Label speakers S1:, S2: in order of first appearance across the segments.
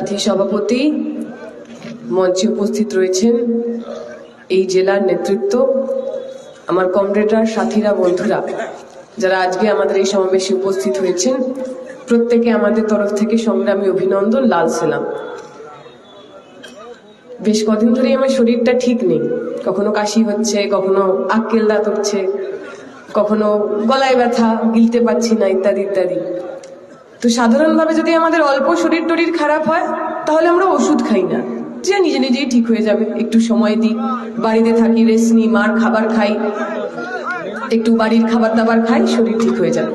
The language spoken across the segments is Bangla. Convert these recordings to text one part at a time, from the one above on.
S1: সাথী সভাপতি, মঞ্চে উপস্থিত রয়েছেন এই জেলার নেতৃত্ব, আমার কমরেডরা, সাথীরা, বন্ধুরা যারা আজকে আমাদের এই সমাবেশে উপস্থিত হয়েছেন, প্রত্যেকে আমাদের তরফ থেকে সংগ্রামী অভিনন্দন, লাল সালাম। বেশ কদিন ধরে আমার শরীরটা ঠিক নেই, কখনো কাশি হচ্ছে, কখনো আক্কেল দাঁত উঠছে, কখনো গলায় ব্যথা, গিলতে পারছি না, ইত্যাদি ইত্যাদি। তো সাধারণভাবে যদি আমাদের অল্প শরীর টরীর খারাপ হয় তাহলে আমরা ওষুধ খাই না, যে নিজে নিজেই ঠিক হয়ে যাবে, একটু সময় দিই, বাড়িতে থাকি, রেস্ট নিই, মার খাবার খাই, একটু বাড়ির খাবার দাবার খাই, শরীর ঠিক হয়ে যাবে।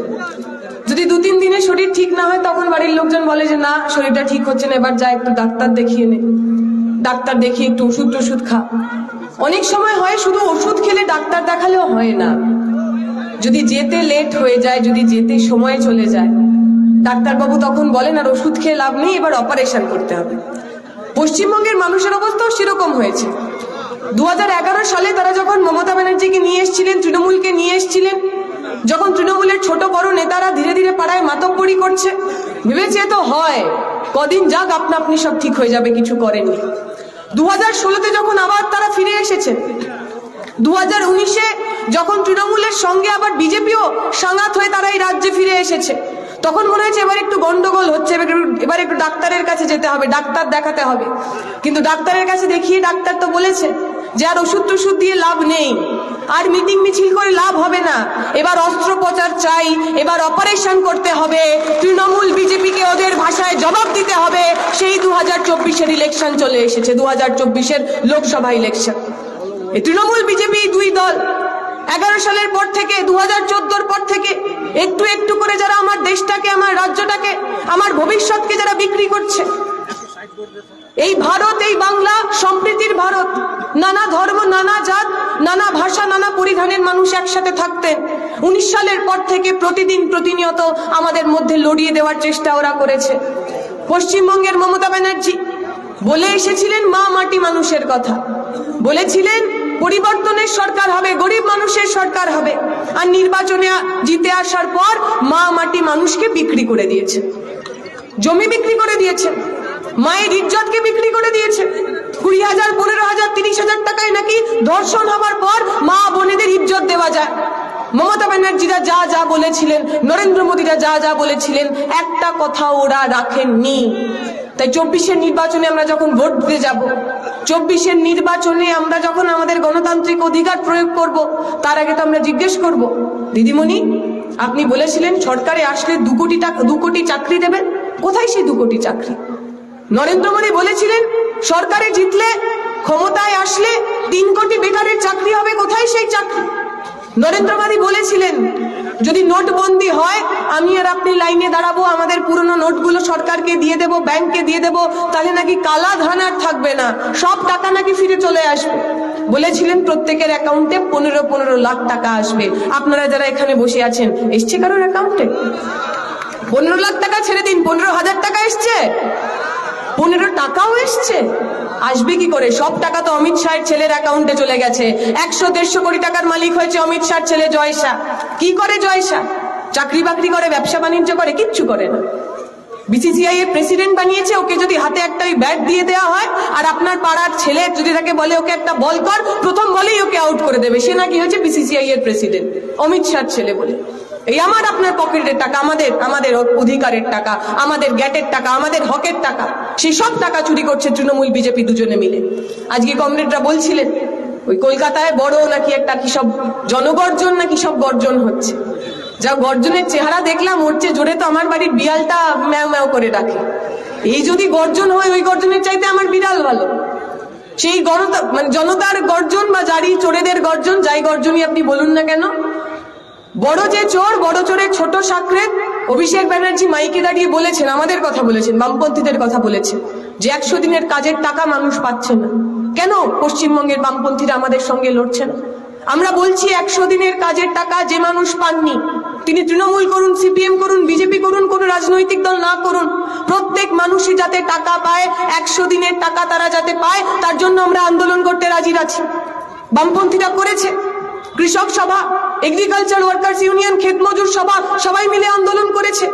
S1: যদি 2-3 দিনে শরীর ঠিক না হয় তখন বাড়ির লোকজন বলে যে না, শরীরটা ঠিক হচ্ছে না, এবার যা একটু ডাক্তার দেখিয়ে নে, ডাক্তার দেখিয়ে একটু ওষুধ টষুধ খা। অনেক সময় হয় শুধু ওষুধ খেলে ডাক্তার দেখালেও হয় না, যদি যেতে লেট হয়ে যায়, যদি যেতে সময় চলে যায়, ডাক্তারবাবু তখন বলেন আর ওষুধ খেয়ে লাভ নেই, এবার অপারেশন করতে হবে। পশ্চিমবঙ্গের মানুষের অবস্থাও সেরকম হয়েছে। 2011 সালে তারা যখন মমতা ব্যানার্জিকে নিয়ে এসেছিলেন, তৃণমূলকে নিয়ে এসেছিলেন, যখন তৃণমূলের ছোট বড় নেতারা ধীরে ধীরে পাড়ায় মাতব্বরি করছে, ভেবেছে তো হয়, কদিন যাক আপনা আপনি সব ঠিক হয়ে যাবে, কিছু করেনি। 2016-তে যখন আবার তারা ফিরে এসেছেন, 2019-এ যখন তৃণমূলের সঙ্গে আবার বিজেপিও সাঙ্গাত হয়ে তারা এই রাজ্যে ফিরে এসেছে, তখন মনে হয়েছে এবার একটু গন্ডগোল হচ্ছে, এবার একটু ডাক্তারের কাছে যেতে হবে, ডাক্তার দেখাতে হবে। কিন্তু ডাক্তারের কাছে দেখিয়ে ডাক্তার তো বলেছে যে আর ওষুধ টষুধ দিয়ে লাভ নেই, আর মিটিং মিছিল করে লাভ হবে না, এবার অস্ত্রোপচার চাই, এবার অপারেশন করতে হবে, তৃণমূল বিজেপিকে ওদের ভাষায় জবাব দিতে হবে। সেই 2024-এর ইলেকশন চলে এসেছে, 2024-এর লোকসভা ইলেকশন। এই তৃণমূল বিজেপি দুই দল 11 সালের পর থেকে, 2014-র পর থেকে একটু একটু করে যারা আমার দেশটাকে, আমার রাজ্যটাকে, আমার ভবিষ্যৎকে যারা বিক্রি করছে। এই ভারত, এই বাংলা সম্প্রীতির ভারত, নানা ধর্ম, নানা জাত, নানা ভাষা, নানা পরিধানের মানুষ একসাথে থাকতেন। 19 সালের পর থেকে প্রতিদিন প্রতিনিয়ত আমাদের মধ্যে লড়িয়ে দেওয়ার চেষ্টা ওরা করেছে। পশ্চিমবঙ্গের মমতা ব্যানার্জি বলে এসেছিলেন মা মাটি মানুষের কথা, বলেছিলেন পরিবর্তনের সরকার হবে, গরিব মানুষের সরকার হবে, আর নির্বাচনে জিতে আসার পর মা মাটি মানুষকে বিক্রি করে দিয়েছে, জমি বিক্রি করে দিয়েছে, মায়ের ইজ্জতকে বিক্রি করে দিয়েছে। 20,000, 15,000, 30,000 টাকায় নাকি ধর্ষণ হবার পর মা বোনেদের ইজ্জত দেওয়া যায়। মমতা ব্যানার্জিরা যা যা বলেছিলেন, নরেন্দ্র মোদীরা যা যা বলেছিলেন, একটা কথা ওরা রাখেননি। তাই 24-এর নির্বাচনে আমরা যখন ভোট দিতে যাব, 24-এর নির্বাচনে আমরা যখন আমাদের গণতান্ত্রিক অধিকার প্রয়োগ করব, তার আগে তো আমরা জিজ্ঞেস করব, দিদিমণি আপনি বলেছিলেন সরকারে আসলে 2 কোটি চাকরি দেবেন, কোথায় সেই 2 কোটি চাকরি? নরেন্দ্র মোদী বলেছিলেন সরকারে জিতলে, ক্ষমতায় আসলে 3 কোটি বেকারের চাকরি হবে, কোথায় সেই চাকরি? নরেন্দ্র মোদী বলেছিলেন যদি নোটবন্দি হয় আমি আর আপনি লাইনে দাঁড়াবো, আমাদের পুরনো নোটগুলো সরকারকে দিয়ে দেব, ব্যাংককে দিয়ে দেব, তাহলে নাকি কালা ধন আর থাকবে না, সব টাকা নাকি ফিরে চলে আসবে। বলেছিলেন প্রত্যেকের অ্যাকাউন্টে 15 লাখ টাকা আসবে। আপনারা যারা এখানে বসে আছেন, এসছে কারোর অ্যাকাউন্টে? 15 লাখ টাকা ছেড়ে দিন, 15,000 টাকা এসছে, 15 টাকাও এসছে। আসবে কি করে? সব টাকা তো অমিত শাহের ছেলের অ্যাকাউন্টে চলে গেছে। 100-150 কোটি টাকার মালিক হয়েছে অমিত শাহের ছেলে জয় শাহ। কি করে জয় শাহ? চাকরি বাকরি করে, ব্যবসা বাণিজ্য করে? কিচ্ছু করে না। বিসিসিআই এর প্রেসিডেন্ট বানিয়েছে, ওকে যদি হাতে একটা ব্যাট দিয়ে দেওয়া হয় আর আপনার পাড়ার ছেলে যদি তাকে বলে ওকে একটা বল কর, প্রথম বলেই ওকে আউট করে দেবে। সে নাকি হয়েছে বিসিসিআই এর প্রেসিডেন্ট, অমিত শাহের ছেলে বলে। এই আমার আপনার পকেটের টাকা, আমাদের অধিকারের টাকা, আমাদের গ্যাটের টাকা, আমাদের হকের টাকা, সেই সব টাকা চুরি করছে তৃণমূল বিজেপি দুজনে মিলে। আজকে কমরেডরা বলছিলেন ওই কলকাতায় বড় নাকি একটা কি সব জনগর্জন নাকি সব গর্জন হচ্ছে। যা গর্জনের চেহারা দেখলাম, ওর চেয়ে জোরে তো আমার বাড়ির বিড়ালটা ম্যাও ম্যাও করে ডাকে। এই যদি গর্জন হয়, ওই গর্জনের চাইতে আমার বিড়াল ভালো। সেই জনতার গর্জন বা জারি চোরেদের গর্জন, যাই গর্জনই আপনি বলুন না কেন, বড় যে চোর, বড় চোরের ছোট সাকরেত। অভিষেক ব্যানার্জি মাইকে দাঁড়িয়ে বলেছেন, আমাদের কথা বলেছেন, বামপন্থীদের কথা বলেছেন যে 100 দিনের কাজের টাকা মানুষ পাচ্ছে না। কেন পশ্চিমবঙ্গের বামপন্থীরা আমাদের সঙ্গে লড়ছে না? আমরা বলছি 100 দিনের কাজের টাকা যে মানুষ পাননি, তিনি তৃণমূল করুন, সিপিএম করুন, বিজেপি করুন, কোন রাজনৈতিক দল না করুন, প্রত্যেক মানুষই যাতে টাকা পায়, 100 দিনের টাকা তারা যাতে পায়, তার জন্য আমরা আন্দোলন করতে রাজি আছি। বামপন্থীরা করেছে, কৃষক সভা, এগ্রিকালচার ওয়ার্কার্স ইউনিয়ন, ক্ষেত মজুর সভা, সবাই মিলে আন্দোলন করেছে।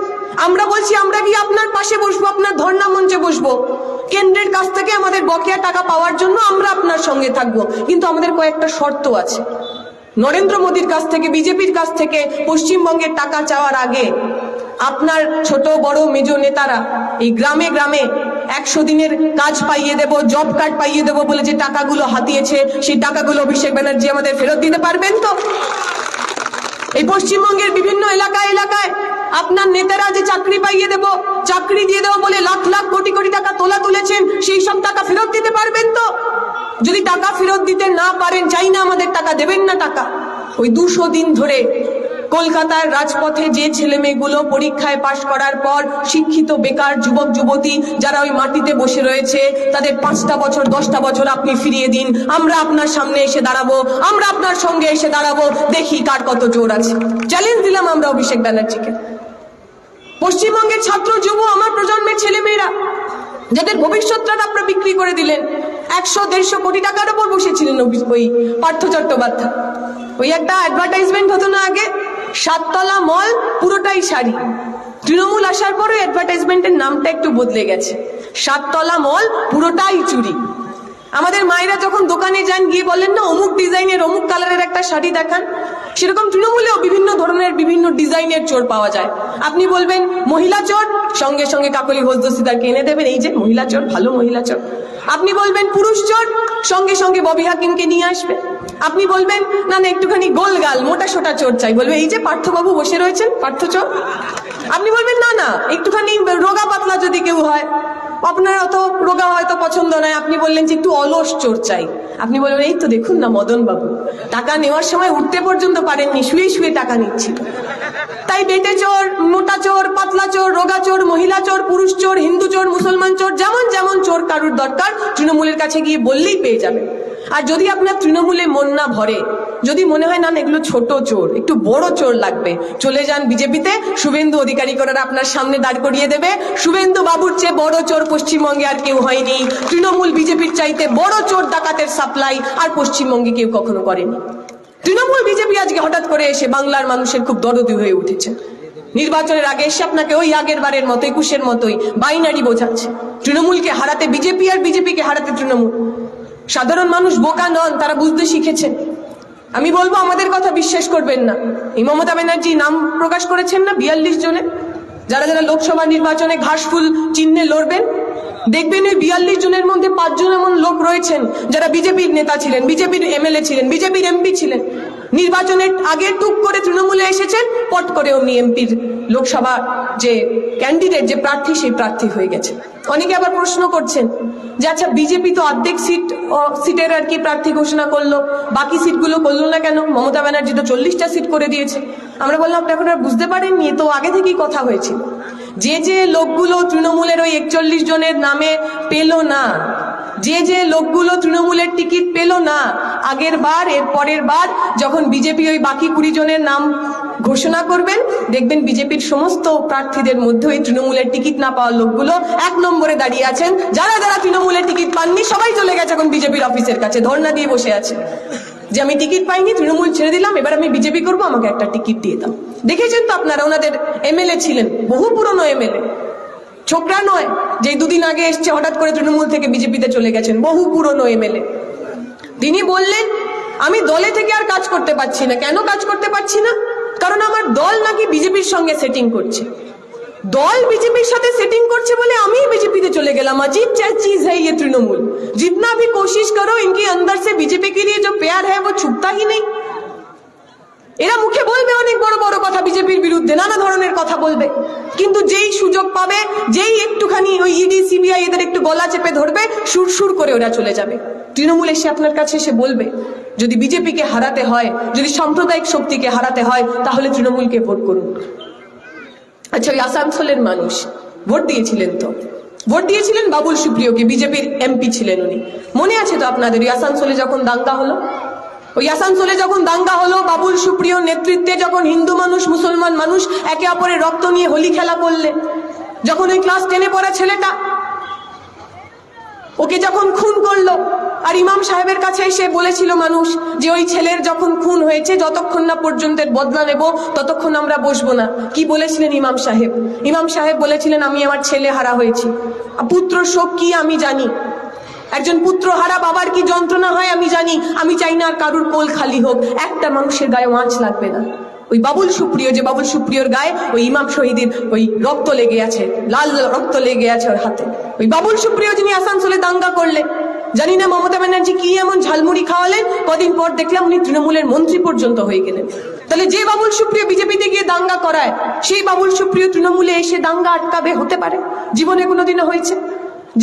S1: আমরা বলছি আমরা গিয়ে আপনার পাশে বসবো, আপনার ধর্ণা মঞ্চে বসবো, কেন্দ্রের কাছ থেকে আমাদের বকেয়া টাকা পাওয়ার জন্য আমরা আপনার সঙ্গে থাকবো, কিন্তু আমাদের কয়েকটা শর্ত আছে। নরেন্দ্র মোদীর কাছ থেকে, বিজেপির কাছ থেকে পশ্চিমবঙ্গের টাকা চাওয়ার আগে আপনার ছোট বড় মেজ নেতারা এই গ্রামে গ্রামে 100 দিনের কাজ পাইয়ে দেব, জব কার্ড পাইয়ে দেব বলে যে টাকাগুলো হাতিয়েছে, সেই টাকাগুলো অভিষেক ব্যানার্জি আমাদের ফেরত দিতে পারবেন তো? এই পশ্চিমবঙ্গের বিভিন্ন এলাকায় এলাকায় আপনার নেতারা যে চাকরি পাইয়ে দেব, চাকরি দিয়ে দেবো বলে লাখ লাখ কোটি কোটি টাকা তুলেছেন, সেই সব টাকা ফেরত দিতে পারবেন তো? যদি টাকা ফেরত দিতে না পারেন, চাই না আমাদের টাকা, দেবেন না টাকা। ওই 200 দিন ধরে কলকাতার রাজপথে যে ছেলে মেয়েগুলো পরীক্ষায় পাশ করার পর শিক্ষিত বেকার যুবক যুবতী যারা ওই মাটিতে বসে রয়েছে, তাদের 5টা বছর 10টা বছর আপনি ফিরিয়ে দিন, আমরা আপনার সামনে এসে দাঁড়াবো, আমরা আপনার সঙ্গে এসে দাঁড়াবো, দেখি কার কত জোর আছে। চ্যালেঞ্জ দিলাম আমরা অভিষেক ব্যানার্জিকে। পশ্চিমবঙ্গের ছাত্র যুব আমার প্রজন্মের ছেলে মেয়েরা যাদের ভবিষ্যৎটা আপনারা বিক্রি করে দিলেন, 100-150 কোটি টাকার উপর বসেছিলেন ওই পার্থ চট্টোপাধ্যায়। ওই একটা অ্যাডভার্টাইজমেন্ট হতো না আগে, 7 তলা মল পুরোটাই শাড়ি। তৃণমূল আসার পরে অ্যাডভার্টাইজমেন্টের নামটা একটু বদলে গেছে, 7 তলা মল পুরোটাই চুরি। আমাদের মায়েরা যখন দোকানে যান, গিয়ে বলেন না অমুক ডিজাইনের অমুক কালারের একটা শাড়ি দেখান, সেরকম তৃণমূলেও বিভিন্ন ধরনের বিভিন্ন ডিজাইনের চোর পাওয়া যায়। আপনি বলবেন মহিলা চোর, সঙ্গে সঙ্গে কাকলি ঘোষ দস্তিদারকে এনে দেবেন, এই যে মহিলা চোর, ভালো মহিলা চোর। আপনি বলবেন পুরুষ চোর, সঙ্গে সঙ্গে ববি হাকিমকে নিয়ে আসবে। আপনি বলবেন না না একটুখানি গোলগাল মোটা সোটা চোর চাই, বলবে এই যে পার্থবাবু বসে রয়েছেন, পার্থ চোর। আপনি বলবেন না না একটুখানি রোগা পাতলা যদি কেউ হয়, আপনার অত রোগা হয়তো পছন্দ নয়, আপনি বললেন যে একটু অলস চোর চাই। আপনি বলবেন এই তো দেখুন না মদন বাবু, টাকা নেওয়ার সময় উঠতে পর্যন্ত পারেননি, শুয়ে শুয়ে টাকা নিচ্ছিল। তাই বেটে চোর, মোটা চোর, পাতলা চোর, রোগা চোর, মহিলা চোর, পুরুষ চোর, হিন্দু চোর, মুসলমান চোর, যেমন যেমন চোর কারুর দরকার তৃণমূলের কাছে গিয়ে বললেই পেয়ে যাবে। আর যদি আপনার তৃণমূলে মন না ভরে, যদি মনে হয় না এগুলো ছোট চোর, একটু বড় চোর লাগবে, চলে যান বিজেপিতে, শুভেন্দু অধিকারী করার আপনার সামনে দাঁড় করিয়ে দেবে। শুভেন্দু বাবুর চেয়ে বড় চোর পশ্চিমবঙ্গে আর কেউ হয়নি। তৃণমূল বিজেপির চাইতে বড় চোর ডাকাতের সাপ্লাই আর পশ্চিমবঙ্গে কেউ কখনো করেনি। তৃণমূল বিজেপি আজকে হঠাৎ করে এসে বাংলার মানুষের খুব দরদি হয়ে উঠেছে। নির্বাচনের আগে এসে আপনাকে ওই আগের বারের মতো 21-এর মতোই বাইনারি বোঝাচ্ছে। তৃণমূলকে হারাতে বিজেপি আর বিজেপিকে হারাতে তৃণমূল। সাধারণ মানুষ বোকা নন, তারা বুঝতে শিখেছেন। আমি বলবো আমাদের কথা বিশ্বাস করবেন না। এই মমতা ব্যানার্জি নাম প্রকাশ করেছেন না 42 জনে, যারা যারা লোকসভা নির্বাচনে ঘাসফুল চিহ্নে লড়বেন, দেখবেন ওই 42 জনের মধ্যে 5 জন এমন লোক রয়েছেন যারা বিজেপির নেতা ছিলেন, বিজেপির এমএলএ ছিলেন, বিজেপির এমপি ছিলেন। নির্বাচনের আগে টুক করে তৃণমূলে এসেছেন, পট করে অমনি এমপির লোকসভা যে ক্যান্ডিডেট, যে প্রার্থী, সেই প্রার্থী হয়ে গেছে। অনেকে আবার প্রশ্ন করছেন যে আচ্ছা বিজেপি তো অর্ধেক সিটের আর কি প্রার্থী ঘোষণা করলো, বাকি সিটগুলো করলো না কেন? মমতা ব্যানার্জি তো 40টা সিট করে দিয়েছে। আমরা বললাম আপনি এখন আর বুঝতে পারেননি, তো আগে থেকেই কথা হয়েছিল। যে যে লোকগুলো তৃণমূলের ওই 41 জনের নামে পেল না, যে যে লোকগুলো তৃণমূলের টিকিট পেল না, আগের বার এর পরের বার যখন বিজেপি ওই বাকি 20 জনের নাম ঘোষণা করবেন, দেখবেন বিজেপির সমস্ত প্রার্থীদের মধ্যে ওই তৃণমূলের টিকিট না পাওয়া লোকগুলো 1 নম্বরে দাঁড়িয়ে আছেন। যারা যারা তৃণমূলের টিকিট পাননি সবাই চলে গেছে এখন বিজেপির অফিসের কাছে, ধর্ণা দিয়ে বসে আছে যে আমি টিকিট পাইনি, তৃণমূল ছেড়ে দিলাম, এবার আমি বিজেপি করবো, আমাকে একটা টিকিট দিয়ে দাও। দেখেছেন তো আপনারা, ওনাদের এমএলএ ছিলেন, বহু পুরনো এমএলএ, ছোকরা নয় যে 2 দিন আগে এসছে হঠাৎ করে তৃণমূল থেকে বিজেপিতে চলে গেছেন, বহু পুরনো এমএলএ। তিনি বললেন আমি দলে থেকে আর কাজ করতে পারছি না। কেন কাজ করতে পারছি না? কারণ আমার দল নাকি বিজেপির সঙ্গে সেটিং করছে। দল বিজেপির সাথে সেটিং করছে বলে আমি বিজেপিতে चले गलम। अजीब चीज है ये तृणमूल। जितना भी कोशिश करो इनके अंदर से बीजेपी के लिए जो प्यार है वो छुपता ही नहीं। এরা মুখে বলবে অনেক বড় বড় কথা বিজেপির বিরুদ্ধে, নানা ধরনের কথা বলবে, কিন্তু যেই সুযোগ পাবে, যেই একটুখানি ওই ইডি সিবিআই এদের একটু গলা চেপে ধরবে, সুর করে ওরা চলে যাবে। তৃণমূল এসে আপনার কাছে এসে বলবে যদি বিজেপিকে হারাতে হয়, যদি সাম্প্রদায়িক শক্তিকে হারাতে হয়, তাহলে তৃণমূলকে ভোট করুন। আচ্ছা, ওই আসানসোলের মানুষ ভোট দিয়েছিলেন তো, ভোট দিয়েছিলেন বাবুল সুপ্রিয়কে, বিজেপির এমপি ছিলেন উনি। মনে আছে তো আপনাদের ওই আসানসোলে যখন দাঙ্গা হলো? ওই আসানসোলে যখন দাঙ্গা হলো, বাবুল সুপ্রিয়র নেতৃত্বে যখন হিন্দু মানুষ মুসলমান মানুষ একে অপরের রক্ত নিয়ে হোলি খেলা করলেন, যখন ওই ক্লাস 10-এ পড়া ছেলেটা ওকে যখন খুন করলো, আর ইমাম সাহেবের কাছে এসে বলেছিল মানুষ যে ওই ছেলের যখন খুন হয়েছে যতক্ষণ না পর্যন্ত বদলা নেব ততক্ষণ আমরা বসবো না। কি বলেছিলেন ইমাম সাহেব? ইমাম সাহেব বলেছিলেন, আমি আমার ছেলে হারা হয়েছি, পুত্র শোক কি আমি জানি, একজন পুত্র হারা বাবার কি যন্ত্রণা হয় আমি জানি। আমি চাই না আর কারুর কোল খালি হোক, একটা মানুষের গায়ে আঁচ লাগবে না। ওই বাবুল সুপ্রিয়, যে বাবুল সুপ্রিয়র গায়ে ওই ইমাম শহীদের ওই রক্ত লেগে আছে, লাল রক্ত লেগে আছে ওর হাতে, ওই বাবুল সুপ্রিয় যিনি আসানসোলে দাঙ্গা করলেন, জানি না মমতা ব্যানার্জি কি এমন ঝালমুড়ি খাওয়ালেন, কদিন পর দেখলাম উনি তৃণমূলের মন্ত্রী পর্যন্ত হয়ে গেলেন। তাহলে যে বাবুল সুপ্রিয় বিজেপিতে গিয়ে দাঙ্গা করায়, সেই বাবুল সুপ্রিয় তৃণমূলে এসে দাঙ্গা আটকাবে? হতে পারে? জীবনে কোনোদিনও হয়েছে?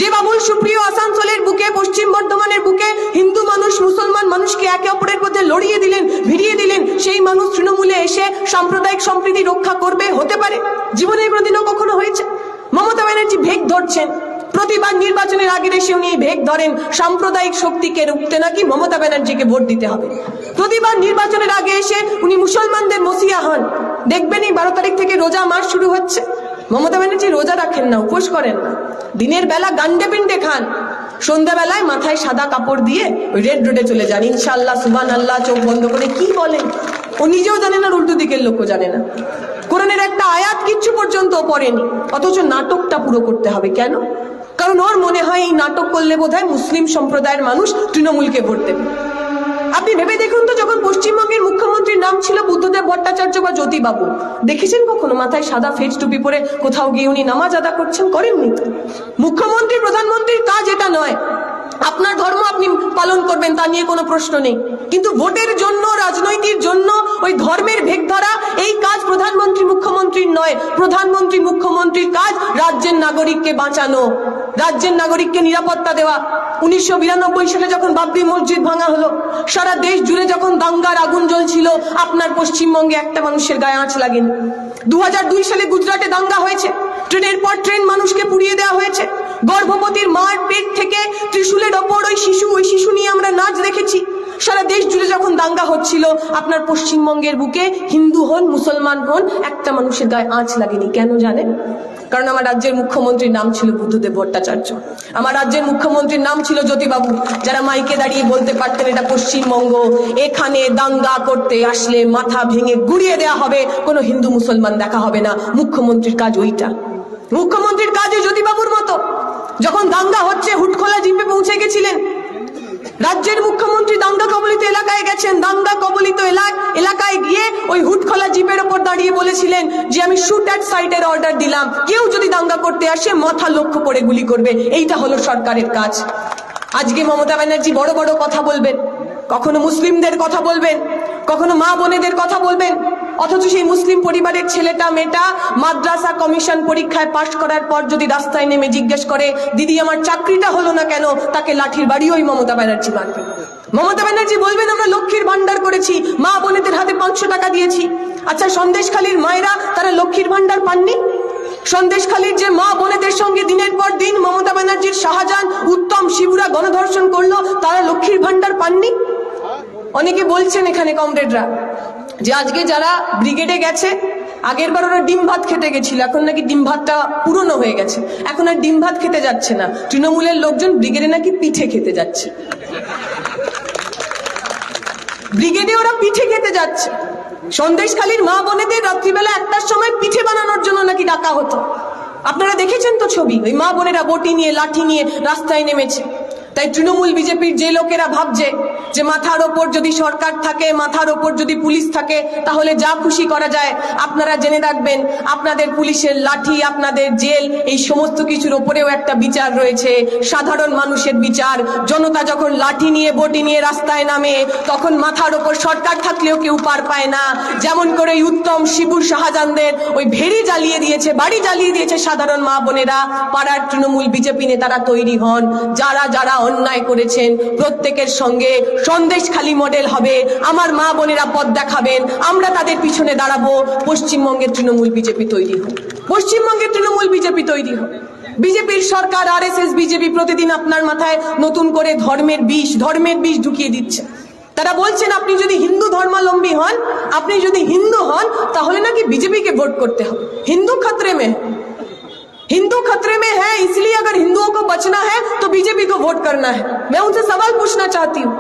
S1: যে বাবুল সুপ্রিয় আসানসোলের বুকে, পশ্চিম বর্ধমানের বুকে হিন্দু মানুষ মুসলমান মানুষকে একে অপরের মধ্যে লড়িয়ে দিলেন, ভিড়িয়ে দিলেন, সেই মানুষ তৃণমূলে এসে সাম্প্রদায়িক সম্প্রীতি রক্ষা করবে? হতে পারে? জীবনে কোনোদিনও কখনো হয়েছে? মমতা ব্যানার্জি ভেগ ধরছেন, প্রতিবার নির্বাচনের আগে এসে উনি ভেগ ধরেন সাম্প্রদায়িক শক্তিকে রুখতে নাকি মমতা ব্যানার্জিকে ভোট দিতে হবে। প্রতিবার নির্বাচনের আগে এসে উনি মুসলমানদের মসিয়া হন। দেখবেন এই 12 তারিখ থেকে রোজা মাস শুরু হচ্ছে, মমতা ব্যানার্জি রোজা রাখেন না, উপোস করেন না, দিনের বেলা গান্ডে পিন্ডে খান, সন্ধ্যাবেলায় মাথায় সাদা কাপড় দিয়ে ওই রেড রোডে চলে যান, ইনশাআল্লাহ সুবহানাল্লাহ চোখ বন্ধ করে। কি বলেন? ও নিজেও জানে না, উল্টো দিকের লোকও জানে না, কোরআনের একটা আয়াত কিচ্ছু পর্যন্ত পড়েনি, অথচ নাটকটা পুরো করতে হবে। কেন? কারণ ওর মনে হয় এই নাটক করলে বোধহয় মুসলিম সম্প্রদায়ের মানুষ তৃণমূলকে ভোট দেবে। আপনি ভেবে দেখুন তো, যখন পশ্চিমবঙ্গের মুখ্যমন্ত্রীর নাম ছিল বুদ্ধদেব ভট্টাচার্য বা জ্যোতিবাবু, দেখেছেন কখনো মাথায় সাদা ফেজ টুপি পরে কোথাও গিয়ে উনি নামাজ আদা করছেন? করেননি। মুখ্যমন্ত্রী প্রধানমন্ত্রীর কাজ এটা নয়। আপনার ধর্ম আপনি পালন করবেন, তা নিয়ে কোনো প্রশ্ন নেই, কিন্তু ভোটের জন্য, রাজনৈতিক জন্য ওই ধর্মের ভেগ ধরা, এই কাজ প্রধানমন্ত্রী মুখ্যমন্ত্রীর নয়। প্রধানমন্ত্রী মুখ্যমন্ত্রীর কাজ রাজ্যের নাগরিককে বাঁচানো, রাজ্যের নাগরিককে নিরাপত্তা দেওয়া। 1992 সালে যখন বাবরি মসজিদ ভাঙা হলো, সারা দেশ জুড়ে যখন দাঙ্গার আগুন জ্বলছিল, আপনার পশ্চিমবঙ্গে একটা মানুষের গায়ে আঁচ লাগেনি। 2002 সালে গুজরাটে দাঙ্গা হয়েছে, ট্রেনের পর ট্রেন মানুষকে পুড়িয়ে দেওয়া হয়েছে, গর্ভবতীর মার পেট থেকে ত্রিশূলের ওপর ওই শিশু নিয়ে আমরা নাচ দেখেছি। সারা দেশ জুড়ে যখন দাঙ্গা হচ্ছিল, আপনার পশ্চিমবঙ্গের বুকে হিন্দু হন মুসলমান হন একটা মানুষের গায়ে আঁচ লাগেনি। কেন জানেন? কারণ আমার রাজ্যের মুখ্যমন্ত্রীর নাম ছিল বুদ্ধদেব ভট্টাচার্য, আমার রাজ্যের মুখ্যমন্ত্রীর নাম ছিল জ্যোতিবাবু, যারা মাইকে দাঁড়িয়ে বলতে পারতেন এটা পশ্চিমবঙ্গ, এখানে দাঙ্গা করতে আসলে মাথা ভেঙে গুড়িয়ে দেওয়া হবে, কোনো হিন্দু মুসলমান দেখা হবে না। মুখ্যমন্ত্রীর কাজ ওইটা। মুখ্যমন্ত্রীর কাজ ওই জ্যোতিবাবুর মতো। যখন দাঙ্গা হচ্ছে, হুটখোলা জিপে পৌঁছে গেছিলেন, রাজ্যের মুখ্যমন্ত্রী দাঙ্গা কবলিত এলাকায় গেছেন, দাঙ্গা কবলিত এলাকায় গিয়ে ওই হুটখোলা জিপের ওপর দাঁড়িয়ে বলেছিলেন যে আমি শুট অ্যাট সাইটের অর্ডার দিলাম, কেউ যদি দাঙ্গা করতে আসে মাথা লক্ষ্য করে গুলি করবে। এইটা হলো সরকারের কাজ। আজকে মমতা ব্যানার্জি বড় বড় কথা বলবেন, কখনো মুসলিমদের কথা বলবেন, কখনো মা বোনেদের কথা বলবেন, অথচ সেই মুসলিম পরিবারের ছেলেটা মেয়েটা মাদ্রাসা কমিশন পরীক্ষায় পাশ করার পর যদি রাস্তায় নেমে জিজ্ঞেস করে দিদি আমার চাকরিটা হলো না কেন, তাকে লাঠির বাড়ি ওই মমতা ব্যানার্জি মারবে। মমতা ব্যানার্জি বলবেন আমরা লক্ষ্মীর ভান্ডার করেছি, মা বোনেদের হাতে 500 টাকা দিয়েছি। আচ্ছা, সন্দেশখালীর মায়েরা তারা লক্ষ্মীর ভান্ডার পাননি? সন্দেশখালীর যে মা বোনেদের সঙ্গে দিনের পর দিন মমতা ব্যানার্জির শাহজাহান উত্তম শিবুরা গণধর্ষণ করলো, তারা লক্ষ্মীর ভান্ডার পাননি? অনেকে বলছেন এখানে কমরেডরা যে আজকে যারা ব্রিগেডে গেছে, আগের বার ওরা ডিম ভাত খেতে গেছিল, এখন নাকি ডিম ভাতটা পুরনো হয়ে গেছে, এখন আর ডিম ভাত খেতে যাচ্ছে না, তৃণমূলের লোকজন ব্রিগেডে নাকি পিঠে খেতে যাচ্ছে। ব্রিগেডে ওরা পিঠে খেতে যাচ্ছে। সন্দেশখালীর মা বোনেদের রাত্রিবেলা 1টার সময় পিঠে বানানোর জন্য নাকি ডাকা হতো। আপনারা দেখেছেন তো ছবি, ওই মা বোনেরা বটি নিয়ে লাঠি নিয়ে রাস্তায় নেমেছে। তাই তৃণমূল বিজেপির যে লোকেরা ভাবছে যে মাথার ওপর যদি সরকার থাকে, মাথার ওপর যদি পুলিশ থাকে, তাহলে যা খুশি করা যায়, আপনারা জেনে রাখবেন আপনাদের পুলিশের লাঠি, আপনাদের জেল, এই সমস্ত কিছুর ওপরেও একটা বিচার রয়েছে, সাধারণ মানুষের বিচার। জনতা যখন লাঠি নিয়ে বটি নিয়ে রাস্তায় নামে, তখন মাথার ওপর সরকার থাকলেও কেউ পার পায় না। যেমন করে উত্তম শিবুর শাহজাহানদের ওই ভেড়ি জ্বালিয়ে দিয়েছে, বাড়ি জ্বালিয়ে দিয়েছে সাধারণ মা বোনেরা, পাড়ার তৃণমূল বিজেপি নেতারা তৈরি হন। যারা যারা অন্যায় করেছেন প্রত্যেকের সঙ্গে সন্দেশখালী মডেল হবে, আমার মা বোনেরা পথ দেখাবেন, আমরা তাদের পিছনে দাঁড়াবো। পশ্চিমবঙ্গের তৃণমূল বিজেপি তৈরি হোক, পশ্চিমবঙ্গের তৃণমূল বিজেপি তৈরি হোক। বিজেপির সরকার, আরএসএস বিজেপি প্রতিদিন আপনার মাথায় নতুন করে ধর্মের বিষ ঢুকিয়ে দিচ্ছে। তারা বলছেন আপনি যদি হিন্দু ধর্মাবলম্বী হন, আপনি যদি হিন্দু হন, তাহলে নাকি বিজেপিকে ভোট করতে হবে। हिंदू खतरे में है, इसलिए अगर हिंदुओं को बचना है तो बीजेपी को को वोट करना है। मैं उनसे सवाल पूछना चाहती हूँ,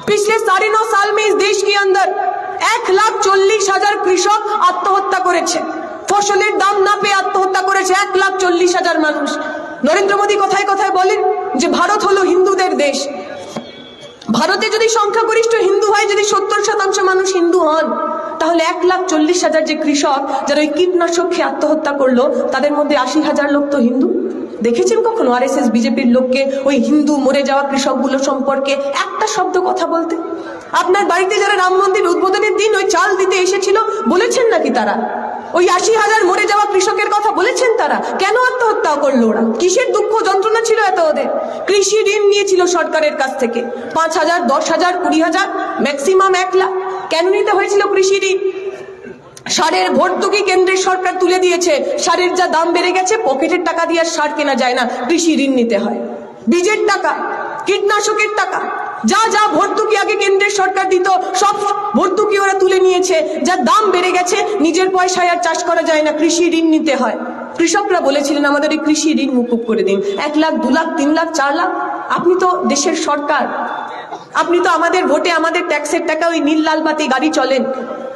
S1: पिछले 9.5 साल में इस देश के अंदर 1,40,000 কৃষক আত্মহত্যা করেছে, ফসলের দাম না পেয়ে আত্মহত্যা করেছে 1,40,000 মানুষ। নরেন্দ্র মোদী কথায় কথায় বলেন যে ভারত হলো হিন্দুদের দেশ। ভারতে যদি সংখ্যাগরিষ্ঠ হিন্দু হয়, যদি 70% মানুষ হিন্দু হন, তাহলে 1,40,000 যে কৃষক যারা ওই কীটনাশক খেয়ে আত্মহত্যা করলো, তাদের মধ্যে 80,000 লোক তো হিন্দু। দেখেছেন কখনো আরএসএস বিজেপির লোককে ওই হিন্দু মরে যাওয়া কৃষকগুলো সম্পর্কে একটা শব্দ কথা বলতে? আপনার বাড়িতে যারা রাম মন্দির উদ্বোধনের দিন ওই চাল দিতে এসেছিল, বলেছেন নাকি তারা ওই 80,000 মরে যাওয়া কৃষকের কথা বলেছেন? তারা কেন আত্মহত্যা করলো? ওরা কিসের দুঃখ যন্ত্রণা ছিল এত ওদের? কৃষি ঋণ নিয়েছিল সরকারের কাছ থেকে 5,000, 10,000, 20,000, ম্যাক্সিমাম 1 লাখ। কেন নিতে হয়েছিল কৃষি ঋণ? সারের ভর্তুকি কেন্দ্রের সরকার তুলে দিয়েছে, সারের যা দাম বেড়ে গেছে, পকেটের টাকা দিয়ে আর সার কেনা যায় না, কৃষি ঋণ নিতে হয়। বীজের টাকা, কীটনাশকের টাকা, যা যা ভর্তুকি আগে কেন্দ্রের সরকার দিত, সব ভর্তুকি ওরা তুলে নিয়েছে। যা দাম বেড়ে গেছে, নিজের পয়সায় আর চাষ করা যায় না, কৃষি ঋণ নিতে হয়। কৃষকরা বলেছিলেন আমাদের এই কৃষি ঋণ মুকুব করে দিন। 1 লাখ, 2 লাখ, 3 লাখ, 4 লাখ। আপনি তো দেশের সরকার, আপনি তো আমাদের ভোটে আমাদের ট্যাক্সের টাকা ওই নীল লাল বাতি গাড়ি চলেন।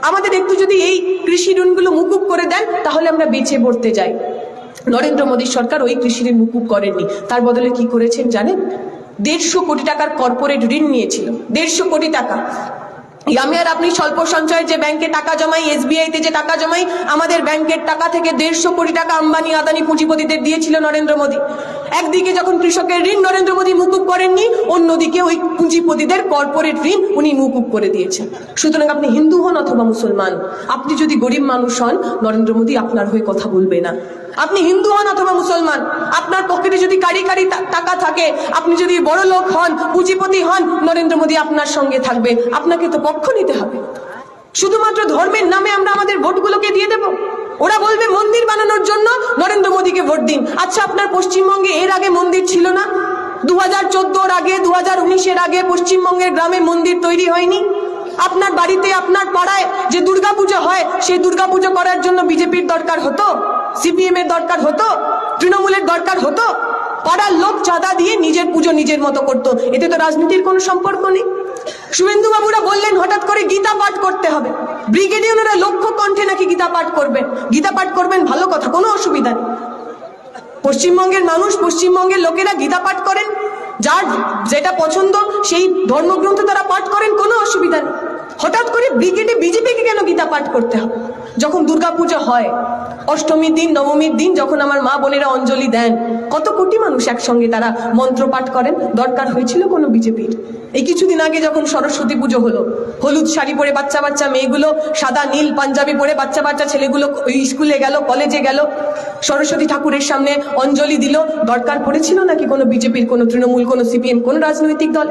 S1: আমাদের একটু যদি এই কৃষি ঋণগুলো মুকুব করে দেন, তাহলে আমরা বেঁচে পড়তে যাই। নরেন্দ্র মোদী সরকার ওই কৃষি ঋণ মুকুব করেননি, তার বদলে কি করেছেন জানেন? 150 কোটি টাকার কর্পোরেট ঋণ নিয়েছিল। 150 কোটি টাকা। আমি আর আপনি স্বল্প সঞ্চয় যে ব্যাংকে টাকা জমাই, এসবিআইতে যে টাকা জমাই, আমাদের ব্যাংকের টাকা থেকে 150 কোটি টাকা আম্বানি আদানি পুঁজিপতিদের দিয়েছিল নরেন্দ্র মোদী। একদিকে যখন কৃষকের ঋণ নরেন্দ্র মোদী মুকুব করেননি, অন্যদিকে ওই পুঁজিপতিদের কর্পোরেট ঋণ উনি মুকুব করে দিয়েছেন। সুতরাং আপনি হিন্দু হন অথবা মুসলমান, আপনি যদি গরিব মানুষ হন, নরেন্দ্র মোদী আপনার হয়ে কথা বলবে না। আপনি হিন্দু হন অথবা মুসলমান, আপনার পকেটে যদি কারি কারি টাকা থাকে, আপনি যদি বড় লোক হন, পুঁজিপতি হন, নরেন্দ্র মোদী আপনার সঙ্গে থাকবে। আপনাকে তো পক্ষ নিতে হবে। শুধুমাত্র ধর্মের নামে আমরা আমাদের ভোটগুলোকে দিয়ে দেব? ওরা বলবে মন্দির বানানোর জন্য নরেন্দ্র মোদীকে ভোট দিন। আচ্ছা, আপনার পশ্চিমবঙ্গে এর আগে মন্দির ছিল না? 2014-র আগে, 2019-এর আগে পশ্চিমবঙ্গের গ্রামে মন্দির তৈরি হয়নি? আপনার বাড়িতে, আপনার পাড়ায় যে দুর্গাপুজো হয়, সেই দুর্গাপুজো করার জন্য বিজেপির দরকার হতো, সিপিএম এর দরকার হতো, তৃণমূলের দরকার হতো? পাড়ার লোক চাঁদা দিয়ে নিজের পুজো নিজের মতো করতো। এতে তো রাজনীতির কোনো সম্পর্ক নেই। শুভেন্দু বাবুরা বললেন হঠাৎ করে গীতা পাঠ করতে হবে। ব্রিগেডিয়াররা লক্ষ্য কণ্ঠে নাকি গীতা পাঠ করবেন। গীতা পাঠ করবেন, ভালো কথা, কোনো অসুবিধা নেই। পশ্চিমবঙ্গের মানুষ, পশ্চিমবঙ্গের লোকেরা গীতা পাঠ করেন, যার যেটা পছন্দ সেই ধর্মগ্রন্থ তারা পাঠ করেন, কোনো অসুবিধা নেই। হঠাৎ করে ব্রিগেডে বিজেপিকে কেন গীতা পাঠ করতে হবে? যখন দুর্গাপূজা হয়, অষ্টমীর দিন, নবমীর দিন, যখন আমার মা বোনেরা অঞ্জলি দেন, কত কোটি মানুষ একসঙ্গে তারা মন্ত্র পাঠ করেন, দরকার হয়েছিল কোনো বিজেপির? এই কিছুদিন আগে যখন সরস্বতী পুজো হলো, হলুদ শাড়ি পরে বাচ্চা বাচ্চা মেয়েগুলো, সাদা নীল পাঞ্জাবি পরে বাচ্চা বাচ্চা ছেলেগুলো স্কুলে গেল, কলেজে গেল, সরস্বতী ঠাকুরের সামনে অঞ্জলি দিল, দরকার পড়েছিল নাকি কোনো বিজেপির, কোনো তৃণমূল, কোনো সিপিএম, কোনো রাজনৈতিক দল?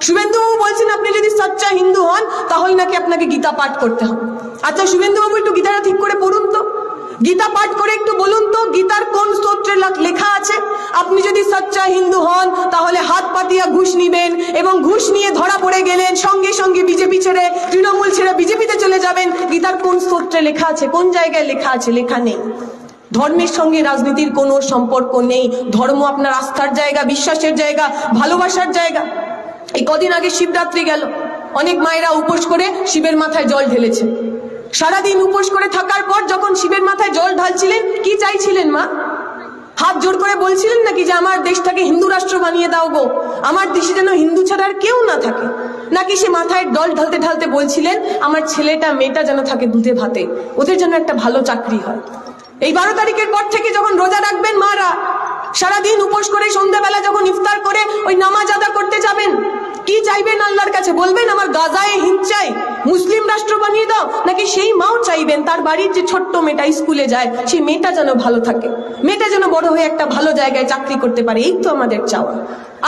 S1: শুভেন্দু বাবু বলছেন আপনি যদি সচ্চা হিন্দু হন, তাহলে নাকি আপনাকে গীতা পাঠ করতে হবে। আচ্ছা শুভেন্দু বাবু, একটু গীতাটা ঠিক করে পড়ুন তো, গীতা পাঠ করে একটু বলুন তো গীতার কোন স্তোত্রে লেখা আছে আপনি যদি সচ্চা হিন্দু হন তাহলে হাত পাতিয়া ঘুষ নিবেন, এবং ঘুষ নিয়ে ধরা পড়ে গেলেন সঙ্গে সঙ্গে বিজেপি ছেড়ে, তৃণমূল ছেড়ে বিজেপিতে চলে যাবেন। গীতার কোন স্তোত্রে লেখা আছে? কোন জায়গায় লেখা আছে? লেখা নেই। ধর্মের সঙ্গে রাজনীতির কোনো সম্পর্ক নেই। ধর্ম আপনার আস্থার জায়গা, বিশ্বাসের জায়গা, ভালোবাসার জায়গা। এই কদিন আগে শিবরাত্রি গেল, অনেক মায়েরা উপোস করে শিবের মাথায় জল ঢেলেছে। সারাদিন উপোস করে থাকার পর যখন শিবের মাথায় জল ঢালছিলেন, কি চাইছিলেন মা? হাত জোর করে বলছিলেন নাকি যে আমার দেশটাকে হিন্দু রাষ্ট্র বানিয়ে দাও গো, আমার দেশে যেন হিন্দু ছাড়া আর কেউ না থাকে? নাকি সে মাথায় জল ঢালতে ঢালতে বলছিলেন আমার ছেলেটা মেয়েটা যেন থাকে দুধে ভাতে, ওদের জন্য একটা ভালো চাকরি হয়? এই 12 তারিখের পর থেকে যখন রোজা রাখবেন মারা, সারাদিন উপোস করে সন্ধ্যাবেলা যখন ইফতার করে ওই নামাজ আদা করতে যাবেন, কি চাইবেন আল্লাহর কাছে? বলবেন আমার গাজায় হিন্দ চাই, মুসলিম রাষ্ট্র বানিয়ে দাও? নাকি সেই মাও চাইবেন তার বাড়ির যে ছোট্ট মেয়েটা স্কুলে যায়, সেই মেয়েটা যেন ভালো থাকে, মেয়েটা যেন বড় হয়ে একটা ভালো জায়গায় চাকরি করতে পারে? এই তো আমাদের চাওয়া।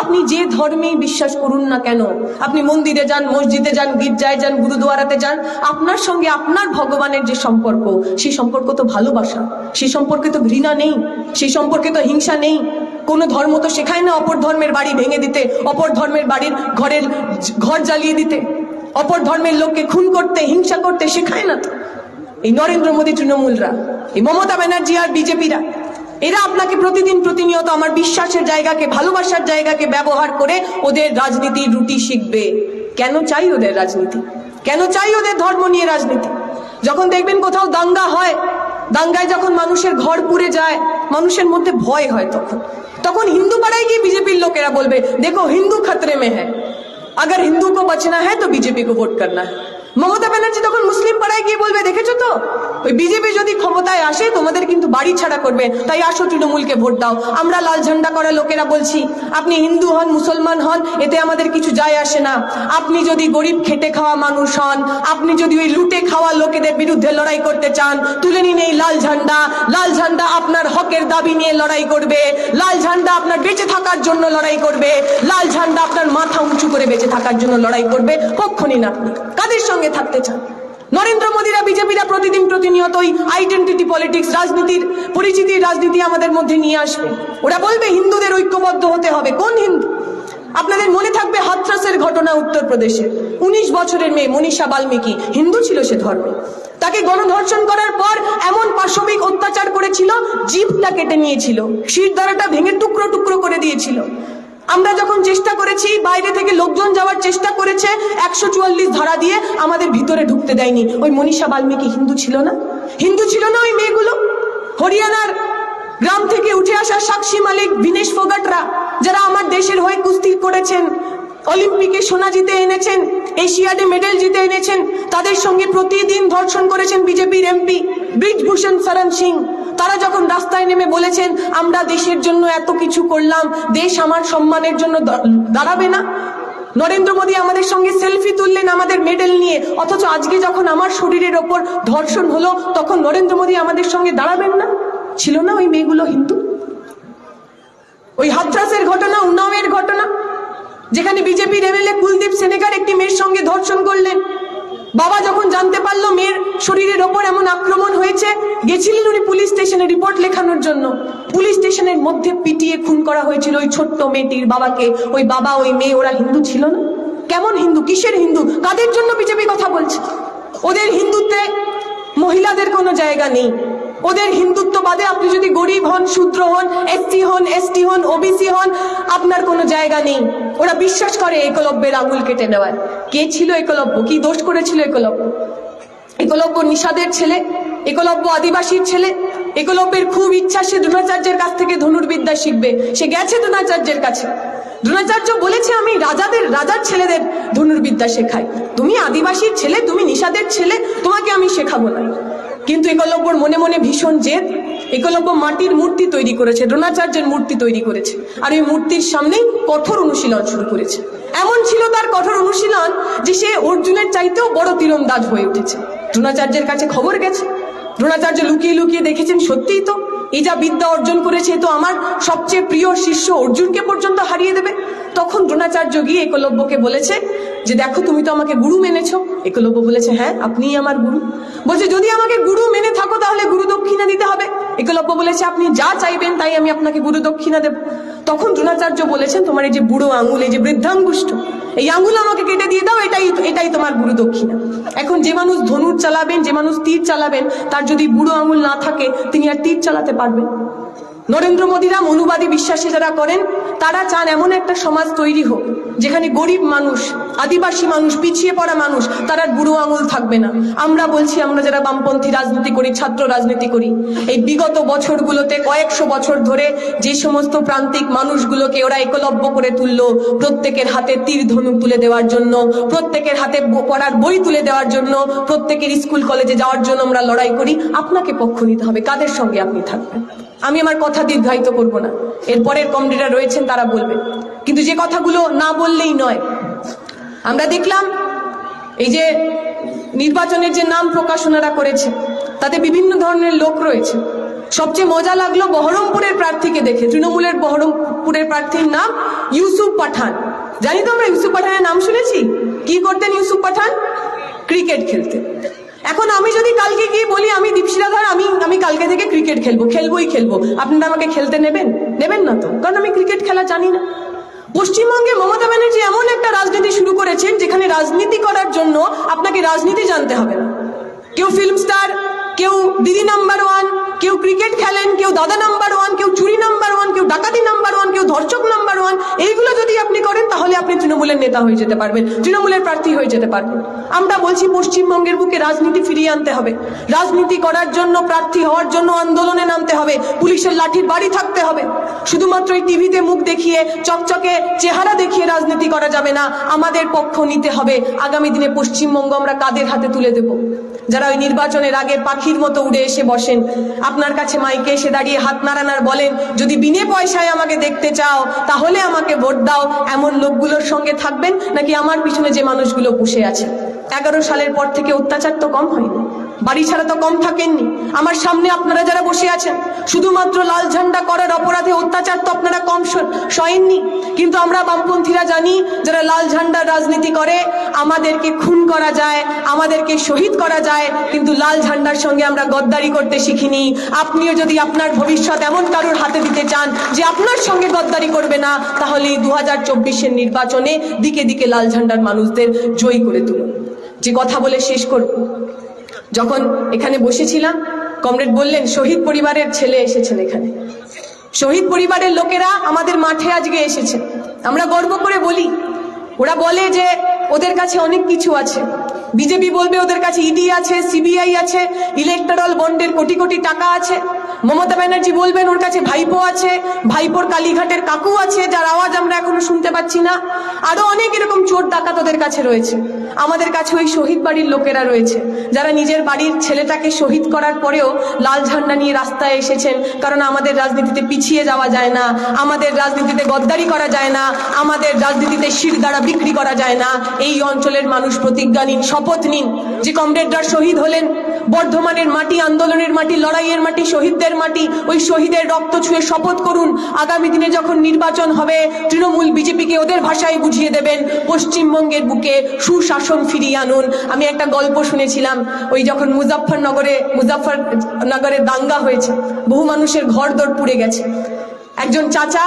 S1: আপনি যে ধর্মেই বিশ্বাস করুন না কেন, আপনি মন্দিরে যান, মসজিদে যান, গির্জায় যান, গুরুদুয়ারাতে যান, আপনার সঙ্গে আপনার ভগবানের যে সম্পর্ক, সেই সম্পর্ক তো ভালোবাসা, সেই সম্পর্কে তো ঘৃণা নেই, সেই সম্পর্কে তো হিংসা নেই। কোনো ধর্ম তো শেখায় না অপর ধর্মের বাড়ি ভেঙে দিতে, অপর ধর্মের বাড়ির ঘর জ্বালিয়ে দিতে, অপর ধর্মের লোককে খুন করতে, হিংসা করতে শেখায় না তো। এই নরেন্দ্র মোদী তৃণমূলরা, এই মমতা ব্যানার্জি আর বিজেপিরা
S2: এরা আপনাকে প্রতিদিন প্রতিনিয়ত আমার বিশ্বাসের জায়গাকে, ভালোবাসার জায়গাকে ব্যবহার করে ওদের রাজনীতির রুটি শিখবে। কেন চাই ওদের রাজনীতি? কেন চাই ওদের ধর্ম নিয়ে রাজনীতি? যখন দেখবেন কোথাও দাঙ্গা হয়, দাঙ্গায় যখন মানুষের ঘর পুড়ে যায়, মানুষের মধ্যে ভয় হয়, তখন হিন্দু পাড়ায় গিয়ে বিজেপির লোকেরা বলবে, দেখো হিন্দু খতরে মে হ্যায়, अगर हिंदू को बचना है तो बीजेपी को वोट करना है। মমতা ব্যানার্জি তখন মুসলিম পাড়ায় গিয়ে বলবে, দেখেছো তো ওই বিজেপি যদি ক্ষমতায় আসে তোমাদের কিন্তু বাড়ি ছাড়া করবে, তাই আসো তৃণমূলকে ভোট দাও। আমরা লাল ঝান্ডা করা লোকেরা বলছি, আপনি হিন্দু হন মুসলমান হন এতে আমাদের কিছু যায় আসে না। আপনি যদি গরিব খেটে খাওয়া মানুষ হন, আপনি যদি ওই লুটে খাওয়া লোকেদের বিরুদ্ধে লড়াই করতে চান, তুলে নিন এই লাল ঝান্ডা। লাল ঝান্ডা আপনার হকের দাবি নিয়ে লড়াই করবে, লাল ঝান্ডা আপনার বেঁচে থাকার জন্য লড়াই করবে, লাল ঝান্ডা আপনার মাথা উঁচু করে বেঁচে থাকার জন্য লড়াই করবে। কখনই না। আপনি কাদের সঙ্গে থাকতে চান? নরেন্দ্র মোদীরা, বিজেপিরা প্রতিদিন প্রতিনিয়ত ওই আইডেন্টিটি পলিটিক্স, রাজনীতির পরিচিতির রাজনীতি আমাদের মধ্যে নিয়ে আসবে। ওরা বলবে হিন্দুদের ঐক্যবদ্ধ হতে হবে। কোন হিন্দু? আপনাদের মনে থাকবে হাথরাসের ঘটনা উত্তরপ্রদেশে। 19 বছরের মেয়ে মনীষা বাল্মীকি, হিন্দু ছিল সে ধর্মে, তাকে গণধর্ষণ করার পর এমন পাশবিক অত্যাচার করেছিল, জিভটা কেটে নিয়েছিল, শিরদাঁড়াটা ভেঙে টুকরো টুকরো করে দিয়েছিল। আমরা যখন চেষ্টা করেছি, বাইরে থেকে লোকজন যাওয়ার চেষ্টা করেছে, 144 ধারা দিয়ে আমাদের ভিতরে ঢুকতে দেয়নি। ওই মনীষা বাল্মীকি হিন্দু ছিল না? হিন্দু ছিল না ওই মেয়েগুলো? হরিয়ানার গ্রাম থেকে উঠে আসা সাক্ষী মালিক, বিনেশ ফোগাটরা, যারা আমার দেশের হয়ে কুস্তি করেছেন, অলিম্পিকে সোনা জিতে এনেছেন, এশিয়াডে মেডেল জিতে এনেছেন, তাদের সঙ্গে প্রতিদিন ধর্ষণ করেছেন বিজেপির এমপি ব্রিজভূষণ শরণ সিং। তারা যখন রাস্তায় নেমে বলেছেন, আমরা দেশের জন্য এত কিছু করলাম, দেশ আমার সম্মানের জন্য দাঁড়াবে না? নরেন্দ্র মোদী আমাদের সঙ্গে সেলফি তুললেন আমাদের মেডেল নিয়ে, অথচ আজকে যখন আমার শরীরের ওপর ধর্ষণ হলো তখন নরেন্দ্র মোদী আমাদের সঙ্গে দাঁড়াবেন না? ছিল না ওই মেয়েগুলো হিন্দু? ওই হাথরাসের ঘটনা, উন্নাওয়ের ঘটনা, যেখানে বিজেপির এমএলএ কুলদীপ সেনেগার একটি মেয়ের সঙ্গে ধর্ষণ করলেন, বাবা যখন জানতে পারলো মেয়ের শরীরের ওপর এমন আক্রমণ হয়েছে, গেছিলেন উনি পুলিশ স্টেশনে রিপোর্ট লেখানোর জন্য। পুলিশ স্টেশনের মধ্যে পিটিয়ে খুন করা হয়েছিল ওই ছোট্ট মেয়েটির বাবাকে। ওই বাবা, ওই মেয়ে, ওরা হিন্দু ছিল না? কেমন হিন্দু? কিসের হিন্দু? কাদের জন্য বিজেপি কথা বলছে? ওদের হিন্দুত্বে মহিলাদের কোনো জায়গা নেই। ওদের হিন্দুত্ব বাদে আপনি যদি গরিব হন, শূদ্র হন, এসসি হন, এসটি হন, ওবিসি হন, আপনার কোনো জায়গা নেই। ওরা বিশ্বাস করে একলব্যের আঙুল কেটে নেওয়ার। কে ছিল একলব্য? কি দোষ করেছিল একলব্য? একলব্য নিষাদের ছেলে, একলব্য আদিবাসীর ছেলে। একলব্যের খুব ইচ্ছা সে দ্রোণাচার্যের কাছ থেকে ধনুর্বিদ্যা শিখবে। সে গেছে দ্রোণাচার্যের কাছে। দ্রোণাচার্য বলেছে, আমি রাজার ছেলেদের ধনুর্বিদ্যা শেখাই, তুমি আদিবাসীর ছেলে, তুমি নিষাদের ছেলে, তোমাকে আমি শেখাবো না। কিন্তু একলব্যর মনে মনে ভীষণ জেদ। একলব্য মাটির মূর্তি তৈরি করেছে, দ্রোণাচার্যের মূর্তি তৈরি করেছে, আর ওই মূর্তির সামনেই কঠোর অনুশীলন শুরু করেছে। এমন ছিল তার কঠোর অনুশীলন যে সে অর্জুনের চাইতেও বড় তীরন্দাজ হয়ে উঠেছে। দ্রোণাচার্যের কাছে খবর গেছে, দ্রোণাচার্য লুকিয়ে লুকিয়ে দেখেছেন, সত্যিই তো এই যা বিদ্যা অর্জন করেছে তো আমার সবচেয়ে প্রিয় শিষ্য অর্জুনকে পর্যন্ত হারিয়ে দেবে। তখন দ্রোণাচার্য গিয়ে একলব্যকে বলেছে যে, দেখো তুমি তো আমাকে গুরু মেনেছো। একলব্য বলেছে, হ্যাঁ আপনিই আমার গুরু। বলছে, যদি আমাকে গুরু মেনে থাকো তাহলে গুরু দক্ষিণা দিতে হবে। একলব্য বলেছে, আপনি যা চাইবেন তাই আমি আপনাকে গুরু দক্ষিণা দেব। তখন দ্রোণাচার্য বলেছেন, তোমার এই যে বুড়ো আঙুল, এই যে বৃদ্ধাঙ্গুষ্ঠ, এই আঙুল আমাকে কেটে দিয়ে দাও, এটাই তোমার গুরু দক্ষিণা। এখন যে মানুষ ধনুর চালাবেন, যে মানুষ তীর চালাবেন, তার যদি বুড়ো আঙুল না থাকে তিনি আর তীর চালাতে পারবেন? নরেন্দ্র মোদীরা মনুবাদী বিশ্বাসে যারা করেন, তারা চান এমন একটা সমাজ তৈরি হোক যেখানে গরিব মানুষ, আদিবাসী মানুষ, পিছিয়ে পড়া মানুষ, তার আর বুড়ো আঙুল থাকবে না। আমরা বলছি, আমরা যারা বামপন্থী রাজনীতি করি, ছাত্র রাজনীতি করি, এই বিগত বছরগুলোতে কয়েকশো বছর ধরে যে সমস্ত প্রান্তিক মানুষগুলোকে ওরা একলব্য করে তুললো, প্রত্যেকের হাতে তীর ধনুক তুলে দেওয়ার জন্য, প্রত্যেকের হাতে পড়ার বই তুলে দেওয়ার জন্য, প্রত্যেকের স্কুল কলেজে যাওয়ার জন্য আমরা লড়াই করি। আপনাকে পক্ষ নিতে হবে, কাদের সঙ্গে আপনি থাকবেন? আমি আমার কথা দীর্ঘায়িত করব না, এরপরের কমরেডরা রয়েছেন তারা বলবেন। কিন্তু যে কথাগুলো না বললেই নয়, আমরা দেখলাম এই যে নির্বাচনের যে নাম প্রকাশনারা করেছে তাতে বিভিন্ন ধরনের লোক রয়েছে। সবচেয়ে মজা লাগলো বহরমপুরের প্রার্থীকে দেখে। তৃণমূলের বহরমপুরের প্রার্থীর নাম ইউসুফ পাঠান। জানি তো আমরা ইউসুফ পাঠানের নাম শুনেছি। কি করতেন ইউসুফ পাঠান? ক্রিকেট খেলতেন। এখন আমি যদি কালকে গিয়ে বলি, আমি দীপশিলা ধর, আমি কালকে থেকে ক্রিকেট খেলবোই খেলবো, আপনারা আমাকে খেলতে নেবেন? নেবেন না তো, কারণ আমি ক্রিকেট খেলা জানি না। পশ্চিমবঙ্গে মমতা ব্যানার্জি এমন একটা রাজনীতি শুরু করেছেন যেখানে রাজনীতি করার জন্য আপনাকে রাজনীতি জানতে হবে না। কেউ ফিল্ম স্টার, কেউ দিদি নাম্বার ওয়ান, কেউ ক্রিকেট খেলেন, কেউ দাদা নাম্বার ওয়ান, কেউ চুরি নাম্বার ওয়ান, কেউ ডাকাতি নাম্বার ওয়ান, কেউ ধর্ষক নাম্বার ওয়ান, এইগুলো যদি আপনি করেন তাহলে আপনি তৃণমূলের নেতা হয়ে যেতে পারবেন, তৃণমূলের প্রার্থী হয়ে যেতে পারবেন। আমরা বলছি পশ্চিমবঙ্গের বুকে রাজনীতি ফিরিয়ে আনতে হবে। রাজনীতি করার জন্য, প্রার্থী হওয়ার জন্য আন্দোলনে নামতে হবে, পুলিশের লাঠির বাড়ি থাকতে হবে। শুধুমাত্র এই টিভিতে মুখ দেখিয়ে, চকচকে চেহারা দেখিয়ে রাজনীতি করা যাবে না। আমাদের পক্ষ নিতে হবে। আগামী দিনে পশ্চিমবঙ্গ আমরা কাদের হাতে তুলে দেব? যারা ওই নির্বাচনের আগে পাখির মতো উড়ে এসে বসেন, আপনার কাছে মাইকে এসে দাঁড়িয়ে হাত নাড়ানার বলেন, যদি বিনে পয়সায় আমাকে দেখতে চাও তাহলে আমাকে ভোট দাও, এমন লোকগুলোর সঙ্গে থাকবেন, নাকি আমার পিছনে যে মানুষগুলো বসে আছে? 11 সালের পর থেকে অত্যাচার তো কম হয়নি, বাড়ি ছাড়া তো কম থাকেননি। আমার সামনে আপনারা যারা বসে আছেন, শুধুমাত্র লাল ঝান্ডা করার অপরাধে অত্যাচার তো আপনারা কম সয়েননি। কিন্তু আমরা বামপন্থীরা জানি, যারা লাল ঝান্ডার রাজনীতি করে, আমাদেরকে খুন করা যায়, আমাদেরকে শহীদ করা যায়, কিন্তু লাল ঝান্ডার সঙ্গে আমরা গদ্দারি করতে শিখিনি। আপনিও যদি আপনার ভবিষ্যৎ এমন কারোর হাতে দিতে চান যে আপনার সঙ্গে গদ্দারি করবে না, তাহলে এই 2024-এর নির্বাচনে দিকে দিকে লাল ঝান্ডার মানুষদের জয়ী করে তুলুন। যে কথা বলে শেষ করব, যখন এখানে বসেছিলাম, কমরেড বললেন শহীদ পরিবারের ছেলে এসেছেন এখানে, শহীদ পরিবারের লোকেরা আমাদের মাঠে আজকে এসেছে। আমরা গর্ব করে বলি, ওরা বলে যে ওদের কাছে অনেক কিছু আছে। বিজেপি বলবে ওদের কাছে ইডি আছে, সিবিআই আছে, ইলেকটরাল বন্ডের কোটি কোটি টাকা আছে। মমতা ব্যানার্জি বলবেন ওর কাছে ভাইপো আছে, ভাইপোর কালীঘাটের কাকু আছে, যার আওয়াজ আমরা এখনো শুনতে পাচ্ছি না। আরো অনেক এরকম চোর ডাকাত ওদের কাছে রয়েছে। আমাদের কাছে ওই শহীদ বাড়ির লোকেরা রয়েছে, যারা নিজের বাড়ির ছেলেটাকে শহীদ করার পরেও লাল ঝান্ডা নিয়ে রাস্তায় এসেছেন। কারণ আমাদের রাজনীতিতে পিছিয়ে যাওয়া যায় না, আমাদের রাজনীতিতে গদ্দারি করা যায় না, আমাদের রাজনীতিতে শিরদাঁড়া বিক্রি করা যায় না। এই অঞ্চলের মানুষ প্রতিজ্ঞা নিন, শপথ নিন যে কমরেডরা শহীদ হলেন, বর্ধমানের মাটি, আন্দোলনের মাটি, লড়াইয়ের মাটি, শহীদদের মাটি, ওই শহীদের রক্ত ছুঁয়ে শপথ করুন। আগামী দিনে যখন নির্বাচন হবে, তৃণমূল বিজেপিকে ওদের ভাষায় বুঝিয়ে দেবেন, পশ্চিমবঙ্গের বুকে সুশাসন ফিরিয়ে আনুন। আমি একটা গল্প শুনেছিলাম, ওই যখন মুজাফফরনগরে দাঙ্গা হয়েছে, বহু মানুষের ঘর দর পুড়ে গেছে। একজন চাচা,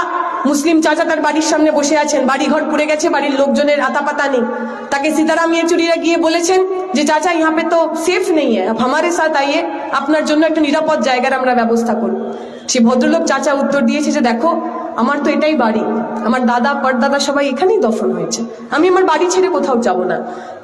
S2: মুসলিম চাচা, তার বাড়ির সামনে বসে আছেন, বাড়ি ঘর পুড়ে গেছে, বাড়ির লোকজনের আতাপাতা নেই। তাকে সীতারাম ইয়েচুরিরা গিয়ে বলেছেন যে চাচা ইহা পে তো সেফ নেই হ্যাঁ, আপ হামারে সাথ আইয়ে, আপনার জন্য একটা নিরাপদ জায়গার আমরা ব্যবস্থা করব। সে ভদ্রলোক চাচা উত্তর দিয়েছে যে দেখো, আমার তো এটাই বাড়ি, আমার দাদা পরদাদা সবাই এখানেই দফন হয়েছে, আমি আমার বাড়ি ছেড়ে কোথাও যাব না।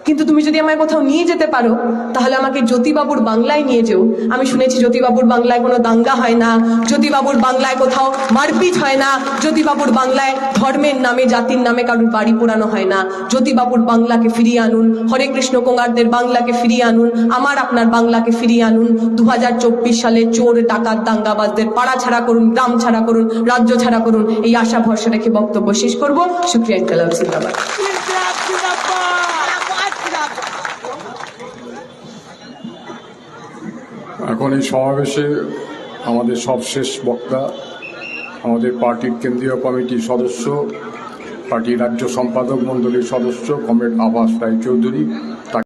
S2: কিন্তু তুমি যদি আমায় কোথাও নিয়ে যেতে পারো, তাহলে আমাকে জ্যোতিবাবুর বাংলায় নিয়ে যেও। আমি শুনেছি জ্যোতিবাবুর বাংলায় কোনো দাঙ্গা হয় না, জ্যোতিবাবুর বাংলায় কোথাও মারপিট হয় না, জ্যোতিবাবুর বাংলায় ধর্মের নামে, জাতির নামে কারুর বাড়ি পোড়ানো হয় না। জ্যোতিবাবুর বাংলাকে ফিরিয়ে আনুন, হরে কৃষ্ণ কোঙারদের বাংলাকে ফিরিয়ে আনুন, আমার আপনার বাংলাকে ফিরিয়ে আনুন। 2024 সালে চোর ডাকাত দাঙ্গাবাজদের পাড়া ছাড়া করুন, গ্রাম ছাড়া করুন, রাজ্য ছাড়া করুন। এই আশা ভরসা রেখে বক্তব্য শেষ করব। শুকরিয়া, ইনকালাব জিন্দাবাদ।
S3: এখন এই সমাবেশে আমাদের সবশেষ বক্তা, আমাদের পার্টির কেন্দ্রীয় কমিটির সদস্য, পার্টির রাজ্য সম্পাদক মণ্ডলীর সদস্য কমরেড আভাস রায়চৌধুরী।